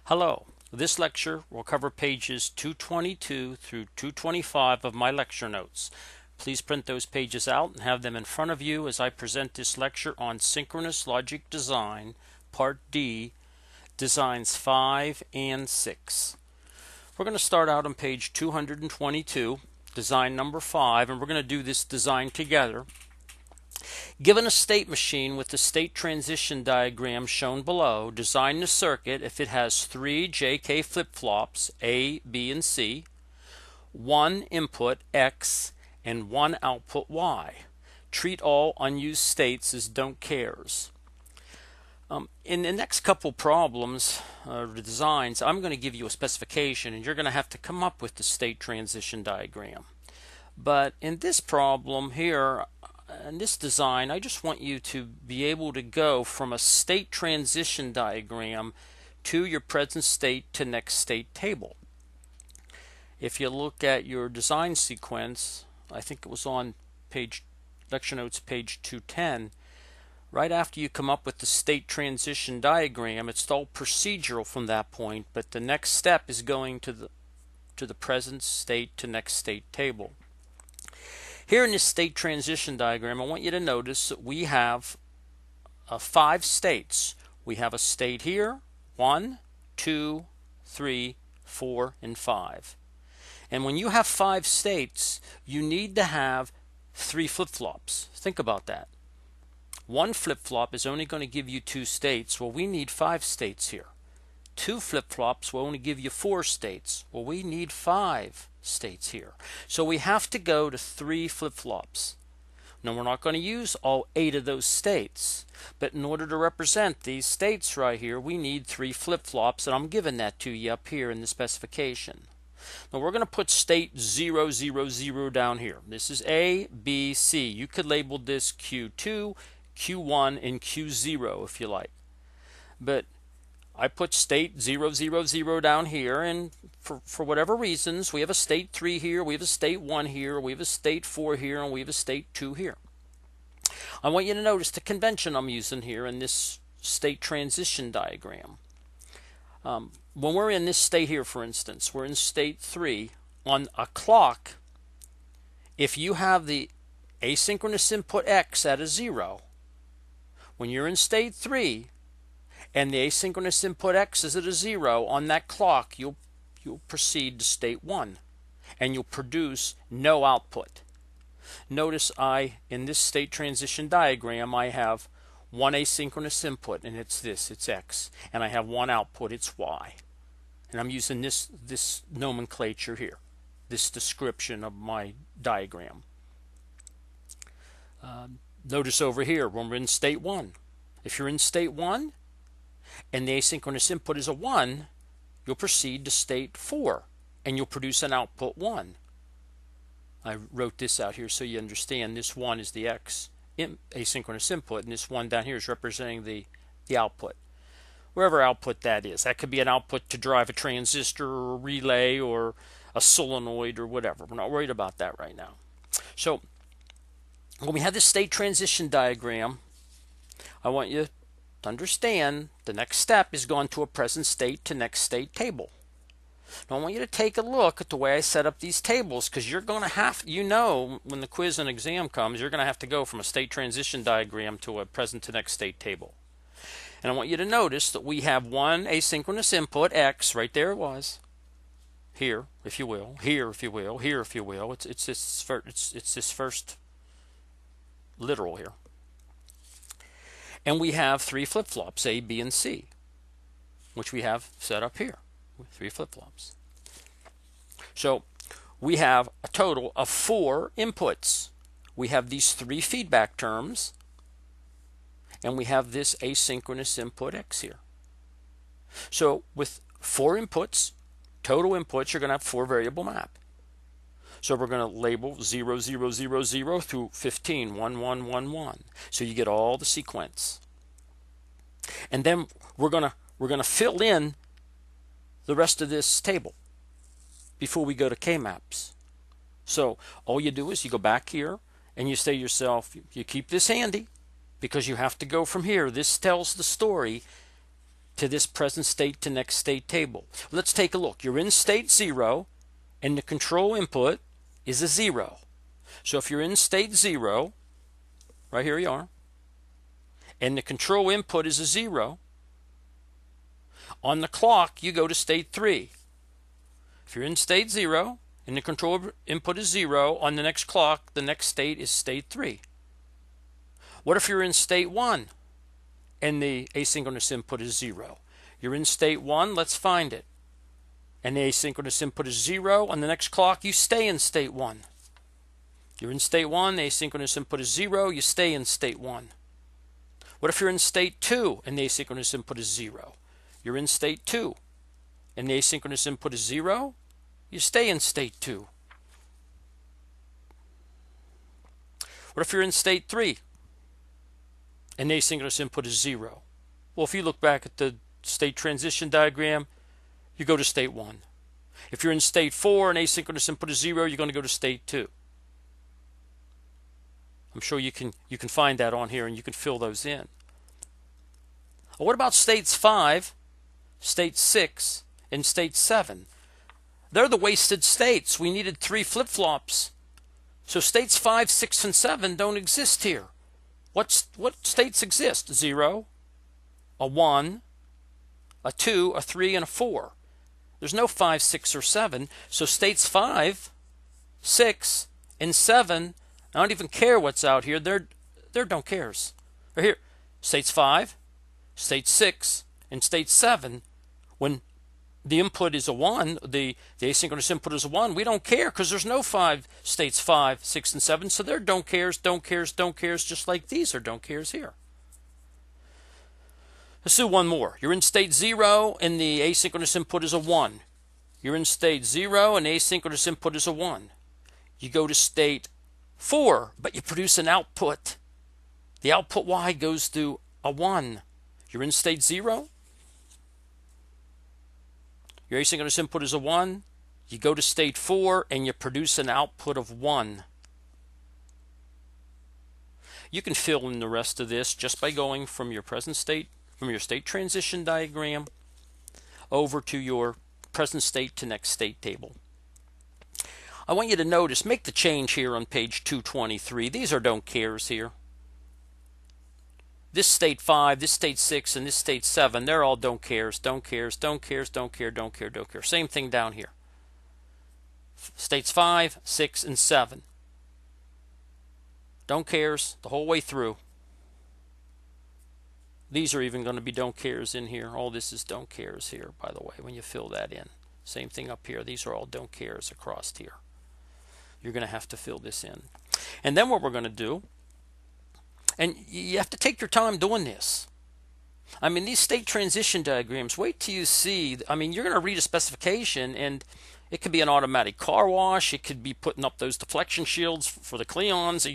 Hello. This lecture will cover pages 222 through 225 of my lecture notes. Please print those pages out and have them in front of you as I present this lecture on Synchronous Logic Design, Part D, Designs 5 and 6. We're going to start out on page 222, design number 5, and we're going to do this design together. Given a state machine with the state transition diagram shown below, design the circuit if it has 3 JK flip-flops, A, B, and C, 1 input, X, and 1 output, Y. Treat all unused states as don't cares. In the next couple problems, the designs, I'm going to give you a specification and you're going to have to come up with the state transition diagram. But in this problem here, in this design, I just want you to be able to go from a state transition diagram to your present state to next state table. If you look at your design sequence, I think it was on lecture notes page 210, right after you come up with the state transition diagram, it's all procedural from that point, but the next step is going to the present state to next state table. Here in this state transition diagram, I want you to notice that we have 5 states. We have a state here, 1, 2, 3, 4, and 5. And when you have 5 states, you need to have 3 flip-flops. Think about that. 1 flip-flop is only going to give you 2 states. Well, we need 5 states here. 2 flip-flops will only give you 4 states. Well, we need 5 states here. So we have to go to 3 flip-flops. Now, we're not going to use all 8 of those states, but in order to represent these states right here, we need 3 flip-flops, and I'm giving that to you up here in the specification. Now, we're going to put state 0, 0, 0 down here. This is A, B, C. You could label this Q2, Q1, and Q0 if you like. But I put state 0, 0, 0 down here, and for whatever reasons, we have a state 3 here, we have a state 1 here, we have a state 4 here, and we have a state 2 here. I want you to notice the convention I'm using here in this state transition diagram. When we're in this state here, for instance, we're in state 3. On a clock, if you have the asynchronous input X at a 0, when you're in state 3, and the asynchronous input X is at a 0, on that clock you'll proceed to state 1 and you'll produce no output. Notice in this state transition diagram, I have 1 asynchronous input, and it's X, and I have 1 output, it's Y. And I'm using this nomenclature here, this description of my diagram. Notice over here when we're in state 1. If you're in state 1 and the asynchronous input is a 1, you'll proceed to state 4 and you'll produce an output 1. I wrote this out here so you understand this 1 is the X asynchronous input, and this 1 down here is representing the output. Wherever output that is. That could be an output to drive a transistor or a relay or a solenoid or whatever. We're not worried about that right now. So when we have this state transition diagram, I want you to understand the next step is going to a present state to next state table. Now I want you to take a look at the way I set up these tables, because you're going to have, when the quiz and exam comes, you're going to have to go from a state transition diagram to a present to next state table. And I want you to notice that we have 1 asynchronous input, X, right there it was, here, if you will, here, if you will, here, if you will. It's this first literal here. And we have 3 flip-flops, A, B, and C, which we have set up here with 3 flip-flops. So we have a total of 4 inputs. We have these 3 feedback terms, and we have this asynchronous input X here. So with 4 inputs, total inputs, you're going to have 4 variable map. So we're going to label 0, 0, 0, 0 through 15, 1, 1, 1, 1. So you get all the sequence. And then we're going to fill in the rest of this table before we go to K-maps. So all you do is you go back here and you say to yourself, you keep this handy because you have to go from here. This tells the story to this present state to next state table. Let's take a look. You're in state 0 and the control input is a 0. So if you're in state 0, right here you are, and the control input is a 0, on the clock you go to state 3. If you're in state 0 and the control input is 0, on the next clock the next state is state 3. What if you're in state 1 and the asynchronous input is 0? You're in state 1, let's find it. And the asynchronous input is 0. On the next clock, you stay in state 1. You're in state 1, the asynchronous input is 0, you stay in state 1. What if you're in state 2 and the asynchronous input is 0? You're in state 2 and the asynchronous input is 0, you stay in state 2. What if you're in state 3 and the asynchronous input is 0? Well, if you look back at the state transition diagram, you go to state 1. If you're in state 4 and asynchronous input is 0, you're going to go to state 2. I'm sure you can find that on here and you can fill those in. Well, what about states 5, state 6, and state 7? They're the wasted states. We needed 3 flip-flops. So states 5, 6, and 7 don't exist here. What states exist? 0, a 1, a 2, a 3, and a 4. There's no 5, 6, or 7. So states 5, 6, and 7, I don't even care what's out here. They're don't cares. Right here, states 5, state 6, and state 7. When the input is a 1, the asynchronous input is a 1, we don't care because there's no states 5, 6, and 7. So they're don't cares, just like these are don't cares here. Let's do one more. You're in state 0 and the asynchronous input is a 1. You're in state 0 and the asynchronous input is a 1. You go to state 4, but you produce an output. The output Y goes to a 1. You're in state 0. Your asynchronous input is a 1. You go to state 4 and you produce an output of 1. You can fill in the rest of this just by going from your present state, from your state transition diagram, over to your present state to next state table. I want you to notice, make the change here on page 223. These are don't cares here. This state 5, this state 6, and this state 7, they're all don't cares, don't cares, don't cares, don't care, don't care, don't care. Same thing down here. States 5, 6, and 7. Don't cares the whole way through. These are even going to be don't cares in here. All this is don't cares here, by the way, when you fill that in. Same thing up here. These are all don't cares across here. You're going to have to fill this in. And then what we're going to do, and you have to take your time doing this. I mean, these state transition diagrams, wait till you see, I mean, you're going to read a specification, and it could be an automatic car wash. It could be putting up those deflection shields for the Cleons.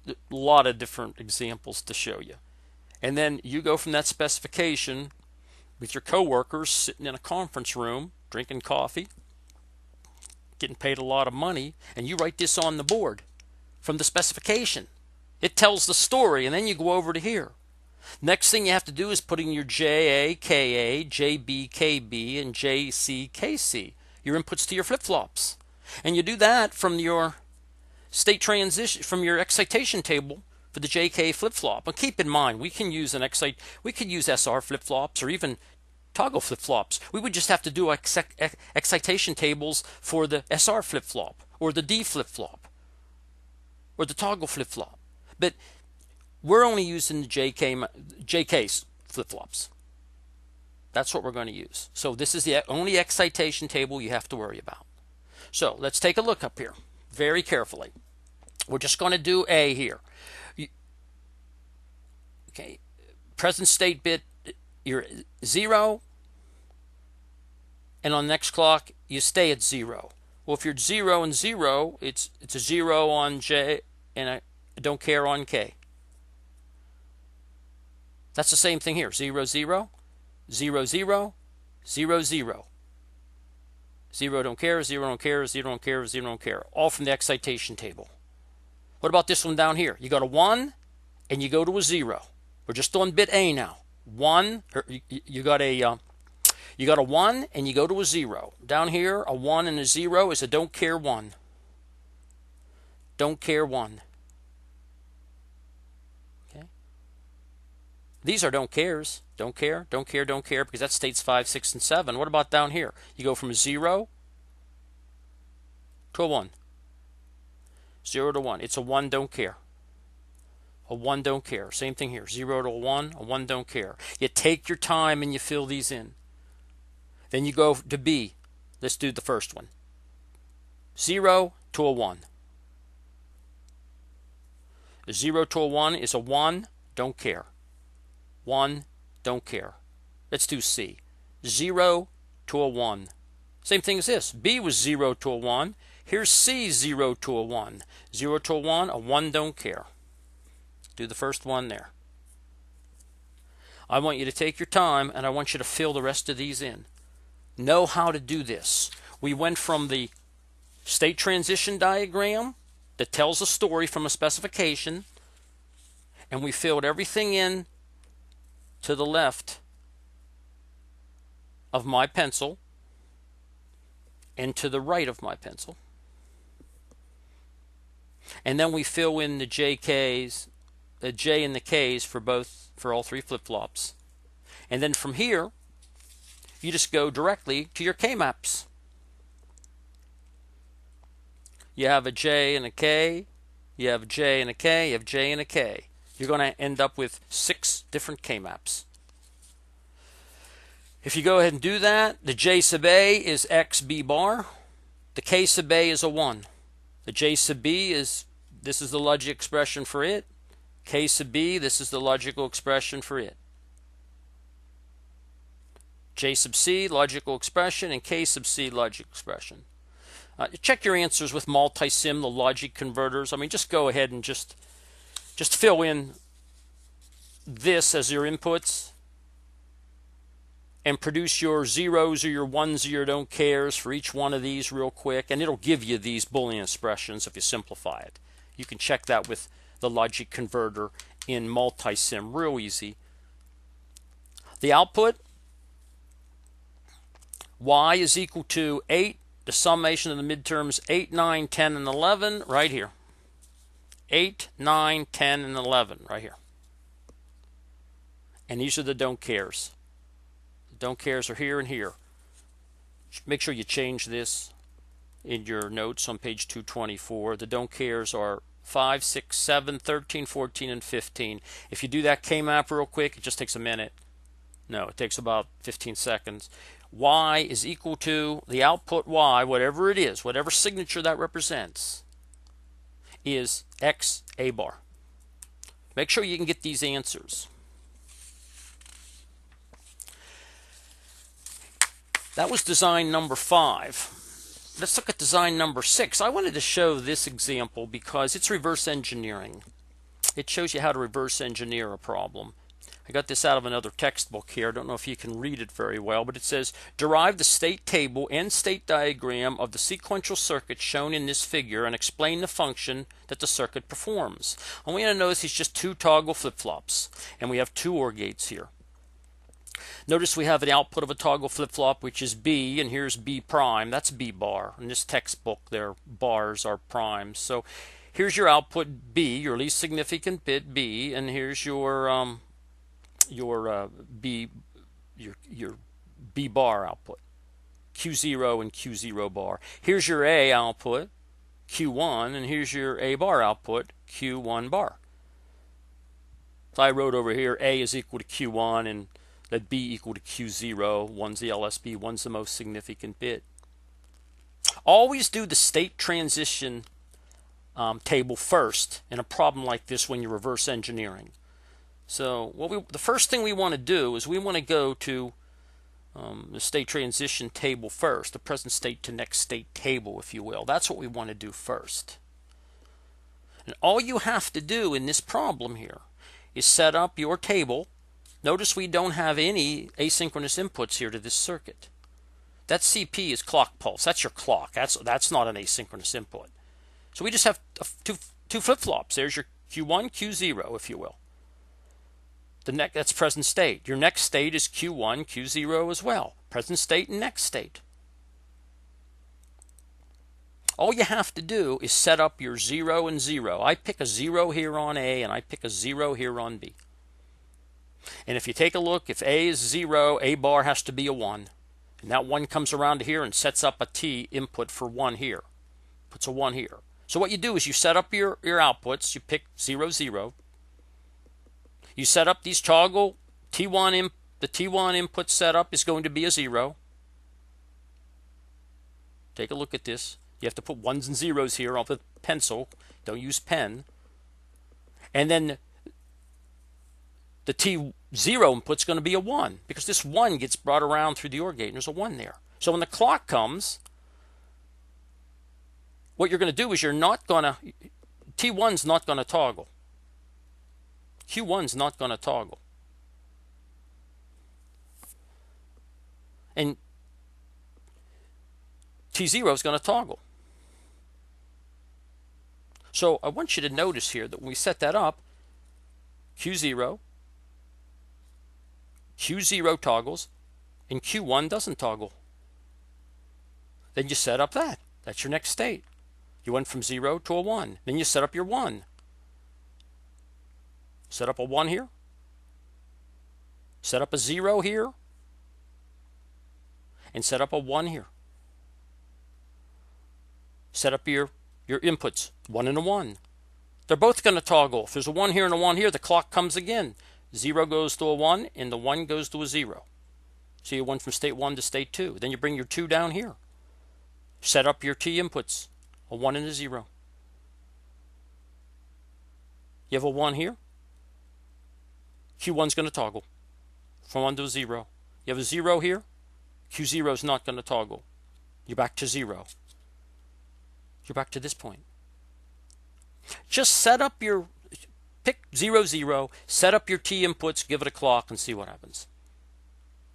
A lot of different examples to show you. And then you go from that specification with your coworkers sitting in a conference room, drinking coffee, getting paid a lot of money, and you write this on the board from the specification. It tells the story, and then you go over to here. Next thing you have to do is put in your JA, KA, JB, KB, and JC, KC, your inputs to your flip-flops. And you do that from your state transition, from your excitation table for the JK flip-flop. And keep in mind, we can use SR flip-flops or even toggle flip-flops. We would just have to do excitation tables for the SR flip-flop or the D flip-flop or the toggle flip-flop. But we're only using the JK's flip-flops. That's what we're going to use. So this is the only excitation table you have to worry about. So let's take a look up here very carefully. We're just going to do A here. Okay, present state bit, you're 0, and on the next clock you stay at 0. Well, if you're 0 and 0, it's a 0 on J and a don't care on K. That's the same thing here. 0, 0, 0, 0, 0, 0. 0 don't care, 0 don't care, 0 don't care, 0 don't care. All from the excitation table. What about this one down here? You go to 1 and you go to a 0. We're just on bit A now. 1, you got a 1 and you go to a 0. Down here, a 1 and a 0 is a don't care 1. Don't care 1. Okay. These are don't cares. Don't care, don't care, don't care, because that's states 5, 6, and 7. What about down here? You go from a 0 to a 1. 0 to 1. It's a 1 don't care. A 1 don't care. Same thing here. 0 to a 1 don't care. You take your time and you fill these in. Then you go to B. Let's do the first one. 0 to a 1. A 0 to a 1 is a 1 don't care. 1 don't care. Let's do C. 0 to a 1. Same thing as this. B was 0 to a 1. Here's C, 0 to a 1. 0 to a 1 don't care. Do the first one there. I want you to take your time and I want you to fill the rest of these in. Know how to do this. We went from the state transition diagram that tells a story from a specification, and we filled everything in to the left of my pencil and to the right of my pencil. And then we fill in the JKs, the J and the K's for all three flip-flops. And then from here, you just go directly to your K-maps. You have a J and a K, you have a J and a K, you have J and a K. You're going to end up with 6 different K-maps. If you go ahead and do that, the J sub A is X B bar. The K sub A is a 1. The J sub B is, this is the logic expression for it. K sub B, this is the logical expression for it. J sub C, logical expression, and K sub C, logic expression. Check your answers with multi-sim, the logic converters. I mean, just go ahead and just fill in this as your inputs and produce your zeros or your ones or your don't cares for each one of these real quick, and it'll give you these Boolean expressions if you simplify it. You can check that with the logic converter in multi-sim, real easy. The output, y is equal to 8, the summation of the midterms 8, 9, 10, and 11 right here. 8, 9, 10, and 11 right here. And these are the don't cares. The don't cares are here and here. Make sure you change this in your notes on page 224. The don't cares are 5, 6, 7, 13, 14, and 15. If you do that K-map real quick, it just takes a minute. No, it takes about 15 seconds. Y is equal to the output Y, whatever it is, whatever signature that represents, is X A bar. Make sure you can get these answers. That was design number 5. Let's look at design number 6. I wanted to show this example because it's reverse engineering. It shows you how to reverse engineer a problem. I got this out of another textbook here. I don't know if you can read it very well, but it says, derive the state table and state diagram of the sequential circuit shown in this figure and explain the function that the circuit performs. And we want to notice it's just 2 toggle flip-flops, and we have 2 OR gates here. Notice we have an output of a toggle flip-flop, which is B, and here's B prime. That's B bar. In this textbook, their bars are primes. So here's your output B, your least significant bit B, and here's your B bar output, Q0 and Q0 bar. Here's your A output, Q1, and here's your A bar output, Q1 bar. So I wrote over here A is equal to Q1 and let B equal to Q0. One's the LSB, one's the most significant bit. Always do the state transition table first in a problem like this when you're reverse engineering. So the first thing we want to do is we want to go to the state transition table first, the present state to next state table, if you will. That's what we want to do first. And all you have to do in this problem here is set up your table. Notice we don't have any asynchronous inputs here to this circuit. That CP is clock pulse. That's your clock. That's not an asynchronous input. So we just have two flip-flops. There's your Q1, Q0, if you will. That's present state. Your next state is Q1, Q0 as well. Present state and next state. All you have to do is set up your 0 and 0. I pick a 0 here on A and I pick a 0 here on B. And if you take a look, if A is 0, A bar has to be a 1. And that 1 comes around to here and sets up a T input for 1 here. Puts a 1 here. So what you do is you set up your outputs. You pick 0, 0. You set up these toggle T1. The T1 input setup is going to be a 0. Take a look at this. You have to put 1s and 0s here off with pencil. Don't use pen. And then the T0 input's going to be a 1 because this 1 gets brought around through the OR gate and there's a 1 there. So when the clock comes, what you're going to do is T1's not going to toggle. Q1's not going to toggle. And T0 is going to toggle. So I want you to notice here that when we set that up, Q0 toggles and Q1 doesn't toggle. Then you set up that. That's your next state. You went from 0 to a 1. Then you set up your 1. Set up a 1 here. Set up a 0 here. And set up a 1 here. Set up your inputs, 1 and a 1. They're both going to toggle. If there's a 1 here and a 1 here, the clock comes again. 0 goes to a 1 and the 1 goes to a 0. So you went from state 1 to state 2. Then you bring your 2 down here. Set up your T inputs, a 1 and a 0. You have a 1 here. Q1's going to toggle from 1 to a 0. You have a 0 here. Q0 is not going to toggle. You're back to 0. You're back to this point. Just set up pick 0, 0, set up your T inputs, give it a clock, and see what happens.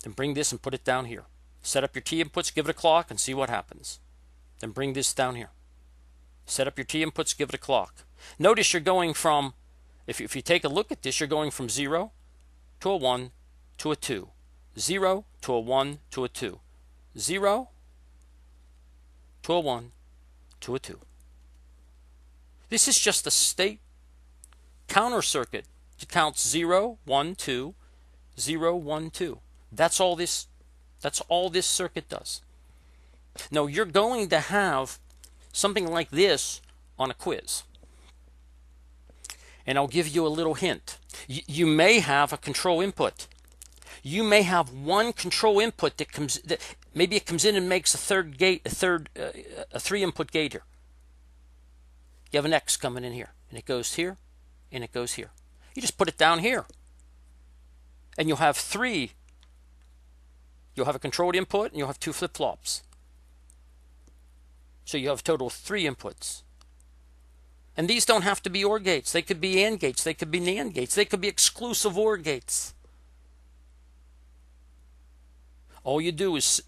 Then bring this and put it down here. Set up your T inputs, give it a clock, and see what happens. Then bring this down here. Set up your T inputs, give it a clock. Notice you're going from, if you take a look at this, you're going from 0 to a 1 to a 2. 0 to a 1 to a 2. 0 to a 1 to a 2. This is just a state counter circuit. It counts 0, 1, 2, 0, 1, 2. That's all this circuit does. Now you're going to have something like this on a quiz. And I'll give you a little hint. You may have a control input. You may have one control input that maybe it comes in and makes a 3-input gate here. You have an X coming in here, and it goes here, and it goes here. You just put it down here, and you'll have 3. You'll have a controlled input, and you'll have 2 flip-flops. So you have a total of 3 inputs. And these don't have to be OR gates. They could be AND gates. They could be NAND gates. They could be exclusive OR gates. All you do is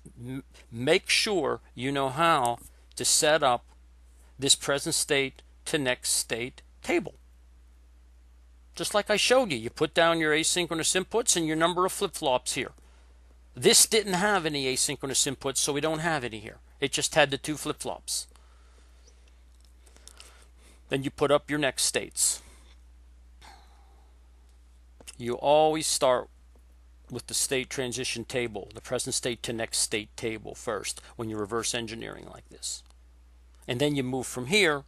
make sure you know how to set up this present state to next state table. Just like I showed you. You put down your asynchronous inputs and your number of flip-flops here. This didn't have any asynchronous inputs, so we don't have any here. It just had the 2 flip-flops. Then you put up your next states. You always start with the state transition table, the present state to next state table first when you're reverse engineering like this. And then you move from here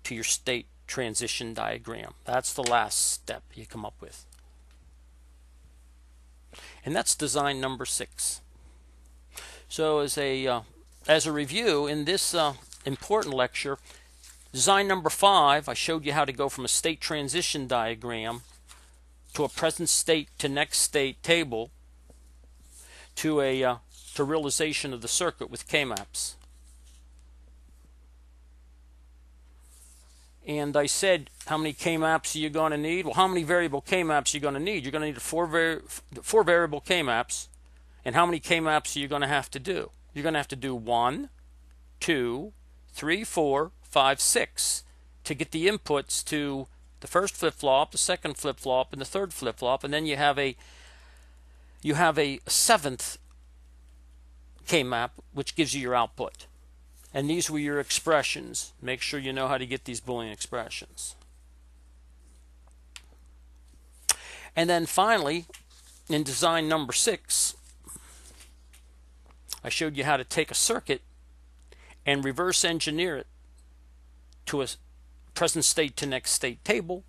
to your state transition diagram. That's the last step you come up with. And that's design number 6. So as a review, in this important lecture, design number 5, I showed you how to go from a state transition diagram to a present state to next state table to realization of the circuit with K-maps. And I said, how many K-maps are you going to need? Well, how many variable K-maps are you going to need? You're going to need 4 variable K-maps. And how many K-maps are you going to have to do? You're going to have to do 1, 2, 3, 4, 5, 6 to get the inputs to The first flip-flop, the second flip-flop, and the third flip-flop, and then you have a seventh K-map, which gives you your output. And these were your expressions. Make sure you know how to get these Boolean expressions. And then finally, in design number 6, I showed you how to take a circuit and reverse engineer it to a present state to next state table,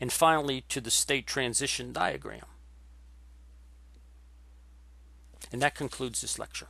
and finally to the state transition diagram. And that concludes this lecture.